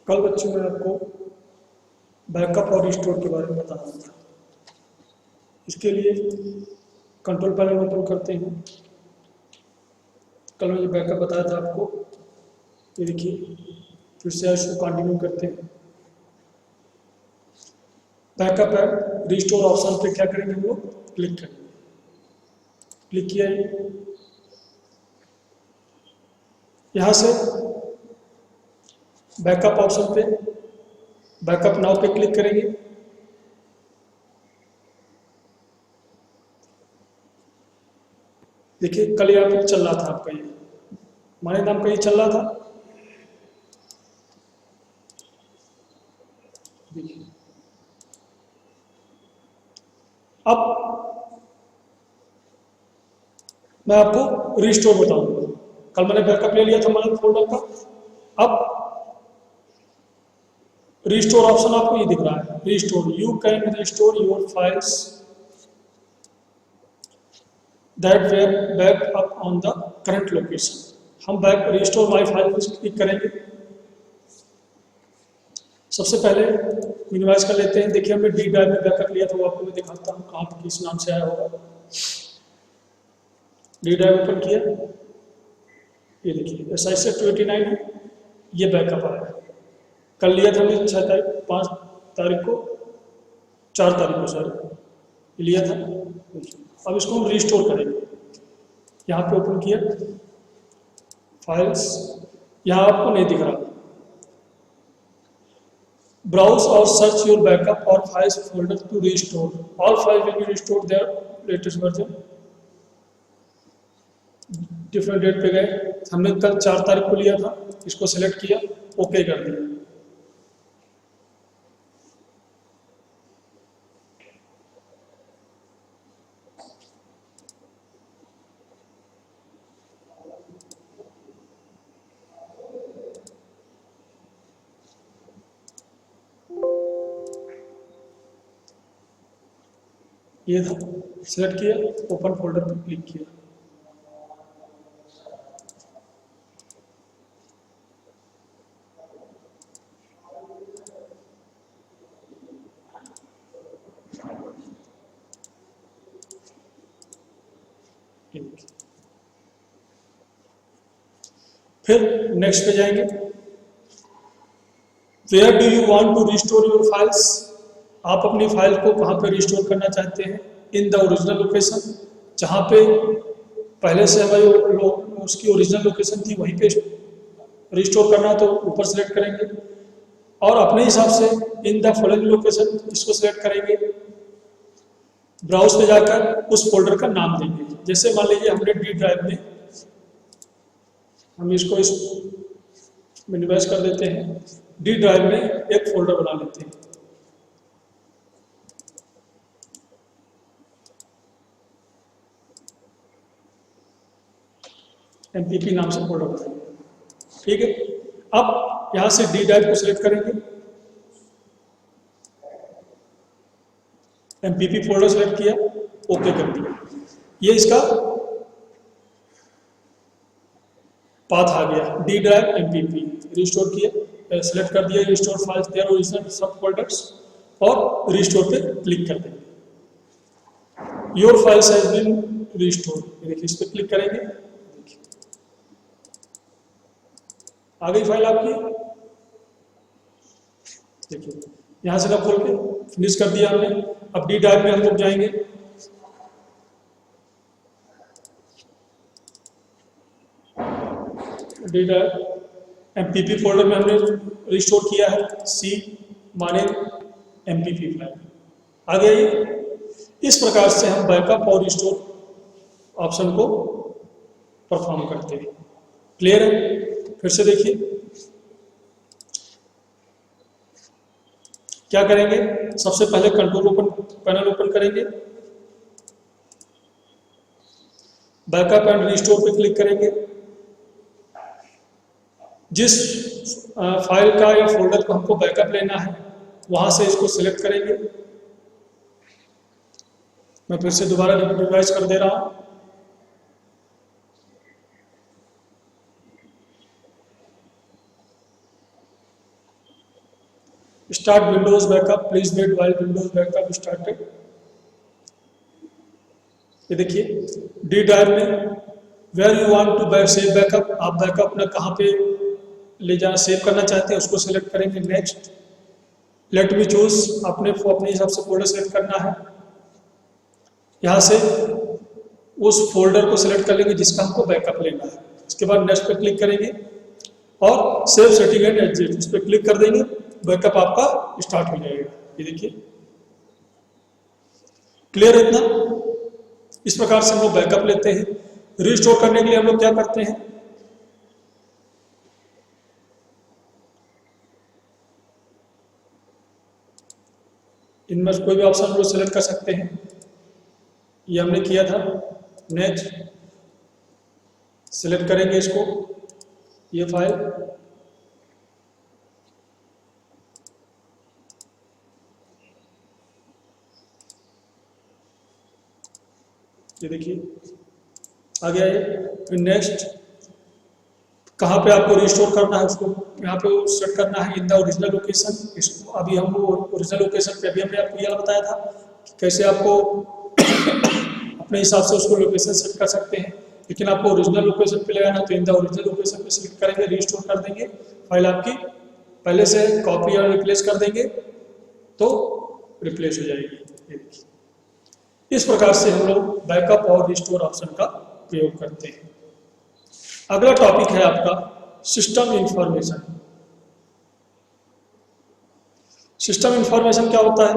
कल बच्चों मैं आपको बैकअप और रिस्टोर के बारे में बता रहा था। इसके लिए कंट्रोल पैनल ओपन करते हैं। कल मैंने बैकअप बताया था आपको, ये देखिए फिर से इसको कंटिन्यू करते हैं। बैकअप एंड रिस्टोर ऑप्शन पे क्या करेंगे हम लोग, क्लिक करेंगे। क्लिक किया है, यहाँ से बैकअप ऑप्शन पे बैकअप नाउ पे क्लिक करेंगे। देखिए कल यहाँ पे चल रहा था आपका, ये हमारे नाम का ये चल रहा था। देखिए अब मैं आपको रिस्टोर बताऊंगा। कल मैंने बैकअप ले लिया था हमारे फोल्डर का। अब रिस्टोर ऑप्शन आपको ये दिख रहा है, restore. You can restore your files that were back up on the current location. हम बैक रिस्टोर माई फाइल पर क्लिक करेंगे। सबसे पहले मिनिमाइज कर लेते हैं। देखिए हमने डी ड्राइव में बैकअप लिया था, वो आपको मैं दिखाता हूँ कहाँ पर किस नाम से आया होगा। डी ड्राइव ओपन किया, ये देखिए SI 289 है, ये बैकअप आया। कल लिया था हमने 6 तारीख 5 तारीख को 4 तारीख को सर लिया था। अब इसको हम रिस्टोर करेंगे। यहाँ पे ओपन किया, फाइल्स, यहाँ आपको नहीं दिख रहा। ब्राउज और सर्च योर बैकअप और files folder to restore. All file will be restored their latest version. Different date पे गए, हमने कल 4 तारीख को लिया था, इसको सिलेक्ट किया, ओके कर दिया। ये था, सिलेक्ट किया, ओपन फोल्डर पे क्लिक किया। फिर नेक्स्ट पे जाएंगे। Where do you want to restore your files. आप अपनी फाइल को कहाँ पे रिस्टोर करना चाहते हैं। इन द ओरिजिनल लोकेशन, जहाँ पे पहले से हमारी उसकी ओरिजिनल लोकेशन थी वहीं पे रिस्टोर करना, तो ऊपर सेलेक्ट करेंगे। और अपने हिसाब से इन द फॉलोइंग लोकेशन, इसको सिलेक्ट करेंगे। ब्राउज पे जाकर उस फोल्डर का नाम देंगे। जैसे मान लीजिए हमने डी ड्राइव में, हम इसको इस मिनिमाइज कर देते हैं। डी ड्राइव में एक फोल्डर बना लेते हैं, MPP नाम से फोल्डर बनाएंगे। ठीक है, अब यहां से डी ड्राइव को सिलेक्ट करेंगे, MPP फोल्डर सेलेक्ट किया, ओके कर दिया। ये इसका पाथ आ गया, डी ड्राइव MPP। रिस्टोर किया, सिलेक्ट कर दिया restore files their original subfolders, और रिस्टोर पे क्लिक कर देंगे। Your files has been restore, देखिए इस पे क्लिक करेंगे, देखिए आ गई फाइल आपकी। देखिए यहां से ना खोल के फिनिश कर दिया हमने। अब डी ड्राइव में हम लोग जाएंगे। डी ड्राइव MPP फोल्डर में हमने रिस्टोर किया है, सी माने MPP फाइल आ गया ये। इस प्रकार से हम बैकअप और रिस्टोर ऑप्शन को परफॉर्म करते हैं। क्लियर है। फिर से देखिए क्या करेंगे। सबसे पहले कंट्रोल ओपन पैनल ओपन करेंगे, बैकअप एंड रिस्टोर पे क्लिक करेंगे। जिस फाइल का या फोल्डर को हमको बैकअप लेना है वहां से इसको सिलेक्ट करेंगे। मैं फिर से दोबारा रिवाइज कर दे रहा हूं। Start Windows backup, please wait while Windows backup started. ये देखिए डी ड्राइव में where you want to save backup, आप बैकअप अपना कहाँ पे ले जा सेव करना चाहते हैं उसको सिलेक्ट करेंगे। नेक्स्ट लेट मी चूज, अपने हिसाब से फोल्डर सेलेक्ट करना है। यहाँ से उस फोल्डर को सिलेक्ट कर लेंगे जिसका हमको बैकअप लेना है। इसके बाद नेक्स्ट पे क्लिक करेंगे और सेव सेटिंग एंड एग्जिट उस पर क्लिक कर देंगे, बैकअप आपका स्टार्ट हो जाएगा। ये देखिए क्लियर है इतना। इस प्रकार से हम लोग बैकअप लेते हैं। रिस्टोर करने के लिए हम लोग क्या करते हैं, इनमें कोई भी ऑप्शन हम लोग सेलेक्ट कर सकते हैं। ये हमने किया था। नेक्स्ट सेलेक्ट करेंगे इसको, ये फाइल, ये देखिए आ गया ये। फिर नेक्स्ट कहाँ पे आपको रिस्टोर करना है उसको यहाँ पे सेट करना है इन द ओरिजिनल लोकेशन। इसको अभी हम ओरिजिनल लोकेशन पे अभी हमने आपको यह बताया था कि कैसे आपको अपने हिसाब से उसको लोकेशन सेट कर सकते हैं, लेकिन आपको ओरिजिनल लोकेशन पे लगाना तो इन द ओरिजिनल लोकेशन पे सिलेक्ट करेंगे, रिस्टोर कर देंगे। फाइल आपकी पहले से कॉपी या रिप्लेस कर देंगे तो रिप्लेस हो जाएगी। ये देखिए इस प्रकार से हम लोग बैकअप और रिस्टोर ऑप्शन का प्रयोग करते हैं। अगला टॉपिक है आपका सिस्टम इंफॉर्मेशन। सिस्टम इंफॉर्मेशन क्या होता है,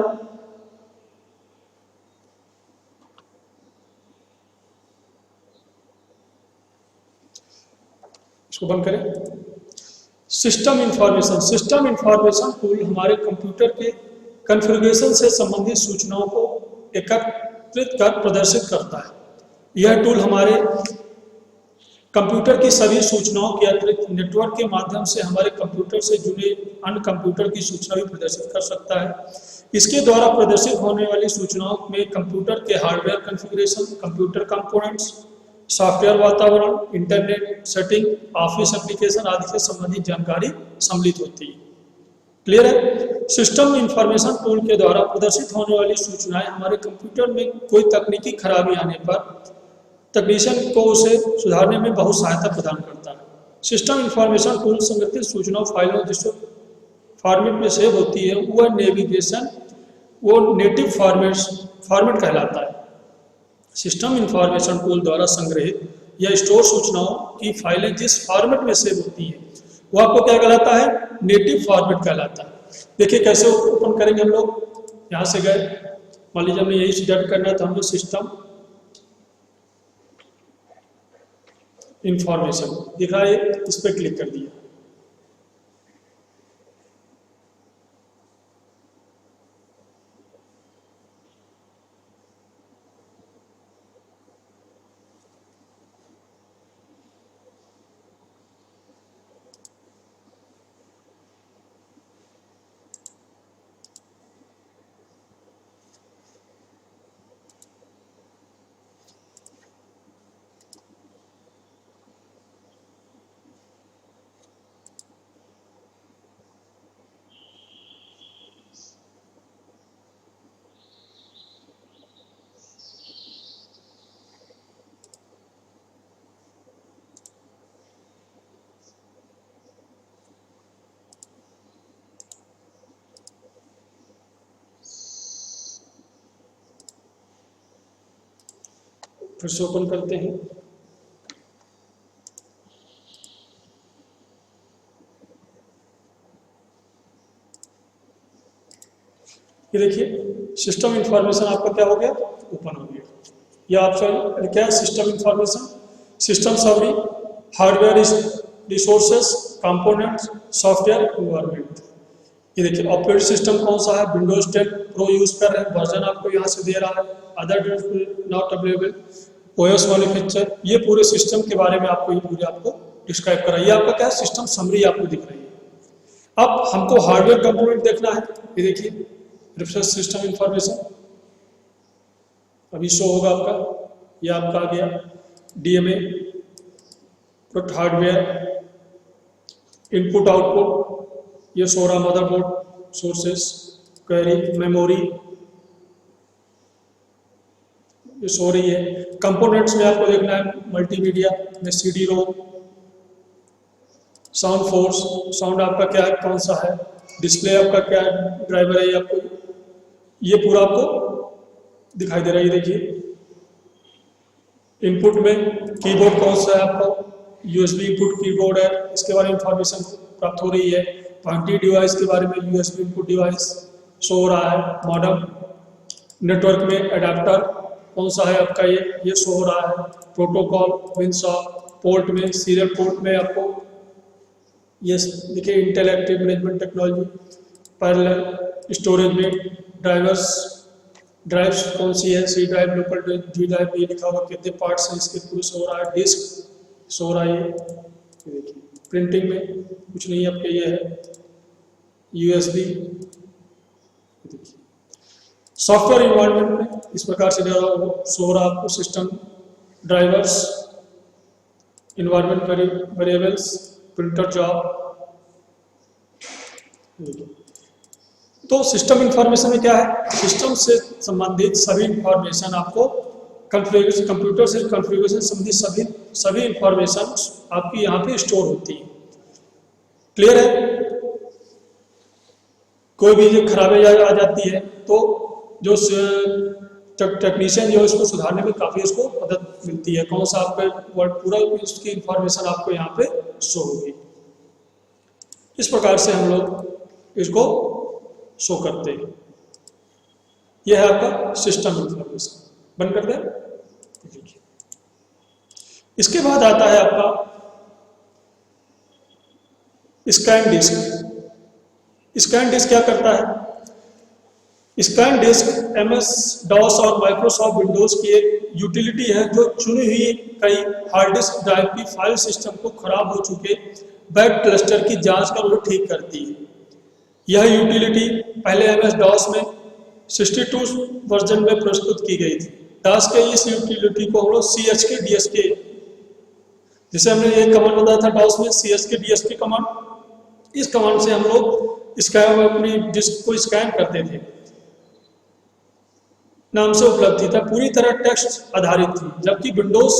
इसको बंद करें। सिस्टम इंफॉर्मेशन टूल हमारे कंप्यूटर के कॉन्फ़िगरेशन से संबंधित सूचनाओं को एकत्रित कर प्रदर्शित करता है। यह टूल हमारे कंप्यूटर की सभी सूचनाओं के अतिरिक्त नेटवर्क के माध्यम से हमारे कंप्यूटर से जुड़े अन्य कंप्यूटर की सूचना भी प्रदर्शित कर सकता है। इसके द्वारा प्रदर्शित होने वाली सूचनाओं में कंप्यूटर के hardware configuration, computer components, software वातावरण, इंटरनेट सेटिंग, ऑफिस एप्लीकेशन आदि से संबंधित जानकारी सम्मिलित होती है। क्लियर है। सिस्टम इंफॉर्मेशन टूल के द्वारा प्रदर्शित होने वाली सूचनाएं हमारे कंप्यूटर में कोई तकनीकी खराबी आने पर तकनीशियन को उसे सुधारने में बहुत सहायता प्रदान करता है। सिस्टम इंफॉर्मेशन टूल संगठित सूचनाओं फाइलों जिस फॉर्मेट में सेव होती है वो नेटिव फॉर्मेट कहलाता है। सिस्टम इंफॉर्मेशन टूल द्वारा संग्रहित या स्टोर सूचनाओं की फाइलें जिस फॉर्मेट में सेव होती है वो आपको क्या कहलाता है, नेटिव फॉर्मेट कहलाता है। देखिए कैसे ओपन करेंगे हम लोग। यहाँ से गए, मान लीजिए हमें यही सिलेक्ट करना है तो हम लोग सिस्टम इंफॉर्मेशन दिख रहा है, इस पर क्लिक कर दिया। फिर से ओपन करते हैं। ये देखिए सिस्टम इंफॉर्मेशन आपका क्या हो गया, ओपन हो गया। यह ऑप्शन क्या है, system information, system summary, hardware resources, components, software environment. ये देखिए ऑपरेटिंग सिस्टम कौन सा है, विंडोज 10 प्रो यूज कर रहे हैं, वर्जन आपको यहाँ से दे रहा है, other not available, OS manufacture. ये पूरे सिस्टम के बारे में आपको ये पूरे आपको डिस्क्राइब कर रहा है। ये आपका क्या है, सिस्टम समरी आपको दिख रही है। अब हमको हार्डवेयर कंपोनेंट देखना है। ये देखिए रिफ्रेश सिस्टम इंफॉर्मेशन अभी शो होगा आपका, ये आपका आ गया डीएमए, हार्डवेयर, इनपुट आउटपुट, ये 16 मदरबोर्ड, सोर्सेस, क्वेरी, मेमोरी, ये सो रही है। कंपोनेंट्स में आपको देखना है मल्टीमीडिया में CD ROM, sound force, sound आपका क्या है, कौन सा है, डिस्प्ले आपका क्या ड्राइवर है, आपको ये पूरा आपको दिखाई दे रहा है। ये देखिए इनपुट में कीबोर्ड कौन सा है, आपको यूएसबी इनपुट कीबोर्ड है, इसके बारे में इंफॉर्मेशन प्राप्त हो रही है। पॉइंटी डिवाइस के बारे में यूएसबी इनपुट डिवाइस शो हो रहा है। मॉडेम, नेटवर्क में एडाप्टर कौन सा है आपका, ये शो हो रहा है। प्रोटोकॉल, विंडसॉफ्ट, पोर्ट में सीरियल पोर्ट में आपको ये देखिए Intel Active management technology, parallel storage में ड्राइव्स कौन सी है, C drive, local drive, D drive, ये लिखा हुआ कितने पार्ट्स हैं इसके पूरे शो हो रहा है। डिस्क शो हो रहा है। ये देखिए प्रिंटिंग में कुछ नहीं आपके ये है यूएसबी। देखिए सॉफ्टवेयर इन्वायरमेंट में इस प्रकार से शो हो रहा आपको system drivers, environment variables, printer job. तो सिस्टम इंफॉर्मेशन में क्या है, सिस्टम से संबंधित सभी इंफॉर्मेशन आपको कंप्यूटर से कॉन्फ़िगरेशन संबंधित सभी इंफॉर्मेशन आपकी यहाँ पे स्टोर होती है। क्लियर है? कोई भी जो खराबी आ जाती है तो जो टेक्नीशियन जो इसको सुधारने में काफ़ी उसको मदद मिलती है। कौन सा आपके वर्ड पूरा इसकी इंफॉर्मेशन आपको यहाँ पे शो होगी। इस प्रकार से हम लोग इसको शो करते हैं। यह है आपका सिस्टम इंफॉर्मेशन। बंद कर दें। देखिए इसके बाद आता है आपका स्कैन डिस्क। स्कैन डिस्क क्या करता है? स्कैन डिस्क MS DOS और माइक्रोसॉफ्ट विंडोज की एक यूटिलिटी है जो चुनी हुई कई हार्ड डिस्क ड्राइव की फाइल सिस्टम को खराब हो चुके वेब क्लस्टर की जांच कर वो ठीक करती है। यह यूटिलिटी पहले MS DOS में 62 वर्जन में प्रस्तुत की गई थी। DOS के इस यूटिलिटी को हम लोग CHK DSK, जिसे हमने ये कमांड बताया था DOS में CHK DSK कमांड, इस कमांड से हम लोग स्कैन अपनी डिस्क को स्कैन करते थे नाम से उपलब्ध थी। पूरी तरह टेक्स्ट आधारित थी, जबकि विंडोज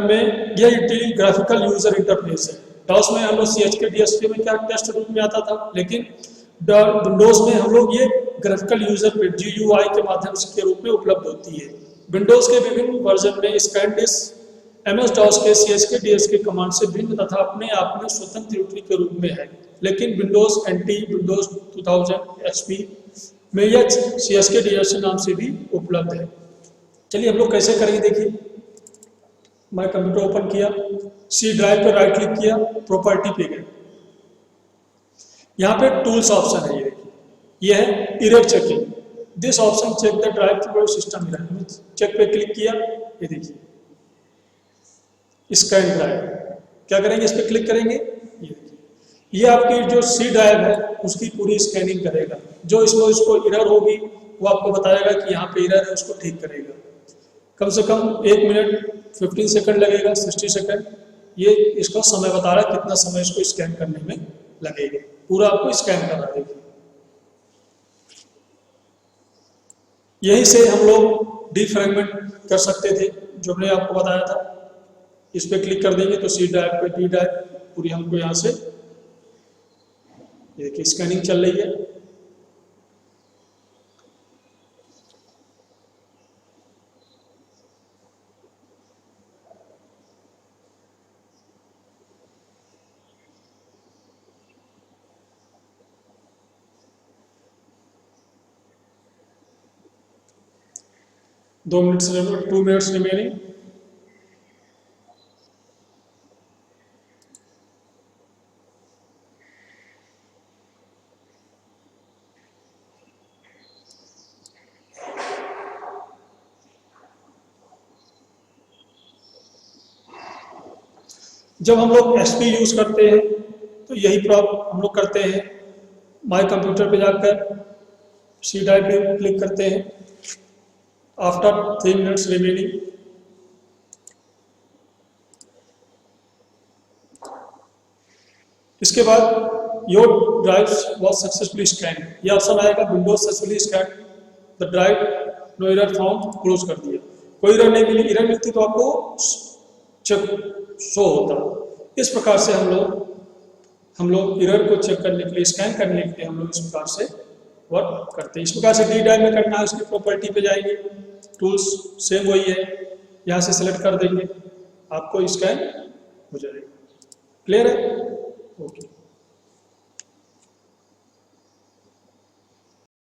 में यह यूटिलिटी ग्राफिकल यूजर इंटरफेस है। डॉस में हम लोग CHK DSK में क्या टेक्स्ट रूप में आता था, लेकिन विंडोज में हम लोग ये ग्राफिकल यूजर GUI के माध्यम से के रूप में उपलब्ध होती है। विंडोज के विभिन्न वर्जन में स्कैन डिस्क MS DOS के CHK DSK कमांड से भिन्न तथा अपने आप में स्वतंत्र यूटिलिटी के रूप में है, लेकिन विंडोज NT, विंडोज 2000 HP में यह CHK DSK नाम से भी उपलब्ध है। चलिए हम लोग कैसे करेंगे देखिए। मैं कंप्यूटर ओपन किया, C ड्राइव पर राइट क्लिक किया, प्रॉपर्टी पे गए, यहाँ पे टूल्स ऑप्शन है। ये देखिए, ये है erase checking. This option check the drive system erase. Check पे क्लिक किया, ये देखिए स्कैन ड्राइव। क्या करेंगे, इस पर क्लिक करेंगे, ये आपकी जो C ड्राइव है उसकी पूरी स्कैनिंग करेगा। जो इसको एरर होगी वो आपको बताएगा कि यहाँ पे एरर है, उसको ठीक करेगा। कम से कम 1 मिनट 15 सेकंड लगेगा, 60 सेकंड, ये इसको समय बता रहा है कितना समय इसको स्कैन करने में लगेगा। पूरा आपको स्कैन करना देखिए। यहीं से हम लोग डिफ्रैगमेंट कर सकते थे, जो हमने आपको बताया था। इस पर क्लिक कर देंगे तो C ड्राइव पे D ड्राइव पूरी हमको यहाँ से ये देखिए स्कैनिंग चल रही है। दो मिनट्स 2 मिनट्स रिमेनिंग। जब हम लोग SP यूज करते हैं तो यही प्रॉब्लम हम लोग करते हैं। माय कंप्यूटर पे जाकर C ड्राइव पे क्लिक करते हैं। After 3 minutes remaining. इसके बाद your drive was successfully scan, ये ऑप्शन आएगा Windows successfully scan the drive, no error found, close कर दिया। कोई एरर नहीं मिली, एरर मिलती तो आपको चेक शो होता। इस प्रकार से हम लोग एरर को चेक करने के लिए, स्कैन करने के लिए हम लोग इस प्रकार से वर्क करते हैं। इस प्रकार से डी ड्राइव में करना है, उसकी प्रॉपर्टी पे जाएंगे, टूल्स सेम वही है, यहाँ से सेलेक्ट कर देंगे, आपको स्कैन हो जाएगा। क्लियर है? ओके।